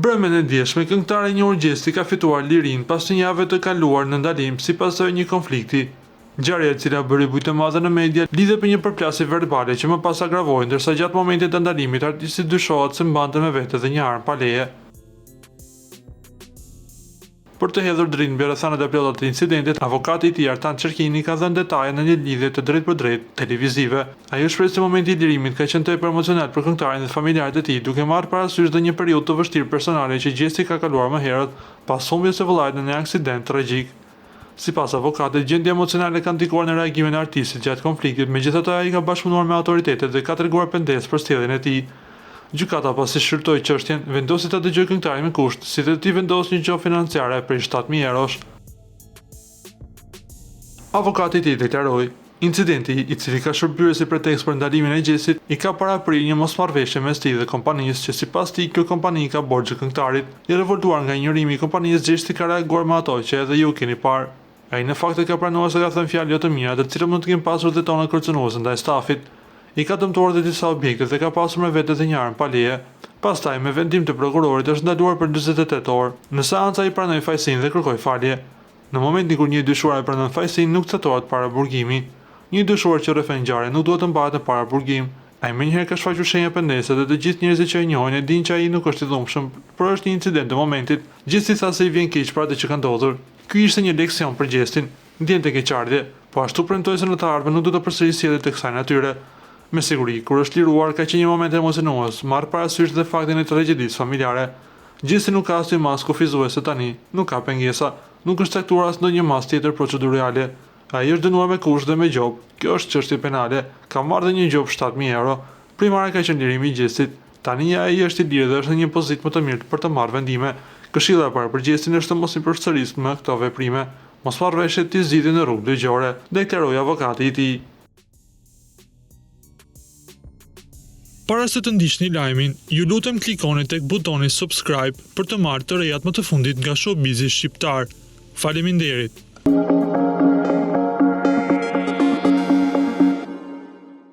Brëmen e djeshme, këngëtare e njohur Gjesti ka fituar lirinë pas një jave të kaluar në ndalim si pasojë një konflikti. Ngjarja e cila bëri bujë të madhe në media lidhet me një përplasje verbale që më pas agravoi, ndërsa gjatë momentit të ndalimit artisti dyshohet se mbante me vete dhe një armë pa leje. Për të hedhur dritë mbi rrethanat e plota të incidentit, avokati i tij Artan Çerkini ka dhënë detaje në një lidhje të drejtpërdrejtë televizive. Ai u shpreh se momenti i lirimit ka qenë tepër emocional për këngëtarin dhe familjarët e tij, duke marrë parasysh dhe një periudhë të vështirë personale që Gjesti ka kaluar më herët pas humbjes së vëllait në një aksident tragjik. Sipas avokatit, gjendja emocionale ka ndikuar në reagimin e artistit gjatë konfliktit, megjithatë ai ka bashkëpunuar me autoritetet dhe ka treguar pendesë për sjelljen e tij. Gjykata pasi shqyrtoi çështjen, vendosi ta dëgjojë këngëtarin me kusht, si dhe t'i vendosë një gjofë financiare prej 7.000 eurosh. Avokati i tij deklaroi: incidenti, i cili ka shërbyer si pretekst për ndalimin e Gjestit, i ka paraprirë një mosmarrëveshje mes tij dhe kompanisë që sipas tij kjo kompani ka borxhe këngëtarit. I revoltuar nga injorimi i kompanisë, Gjesti ka reaguar me ato që edhe ju keni parë. Ai në fakt ka pranuar se ka thënë fjalë jo të mira, të cilat mund të kenë pasur dhe tona kërcënuese ndaj stafit. I ka dëmtuar dhe disa objekte dhe ka pasur me vete dhe një armë pa leje. Pastaj, me vendim të prokurorit, është ndaluar për 48 orë. Në seancë ai pranoi fajësinë dhe kërkoi falje. Në momentin kur një dyshuar e pranon fajësinë, nuk cetohet para burgimi. Një dyshuar që rrëfen ngjarje nuk duhet të mbahet para burgim. Ai menjëherë ka shfaqur shenja pendese dhe të gjithë njerëzit që e njohin e dinë që ai nuk është i dhunshëm, por është një incident të momentit. Gjithsesi tha se i vjen keq për atë që ka ndodhur. Ky ishte një leksion për Gjestin. Ndjente keqardhje, po ashtu premtoi se në të ardhmen nuk do të përsërisë sjelljet të kësaj natyre. Me siguri, kur është liruar, ka qenë një moment emocionues, marr parasysh dhe faktin e tragjedisë familjare. Gjesti nuk ka asnjë masë kufizuese tani, nuk ka pengesa, nuk është caktuar as ndonjë masë tjetër procedurale. Ai është dënuar me kusht dhe me gjop. Kjo është çështje penale. Ka marrë dhe një gjop 7.000 euro. Primare ka qenë lirimi i Gjestit. Tani ai është i lirë dhe është në një pozitë më të mirë për të marrë vendime. Këshilla e parë për Gjestin është të mos i përsërisë më këto veprime. Mosmarrëveshjet të zgjidhin në rrugë ligjore, deklaroi avokati i tij. Para se të ndiqni lajmin, ju lutem klikoni tek butoni subscribe për të marrë të rejat më të fundit nga Showbizi shqiptar. Faleminderit.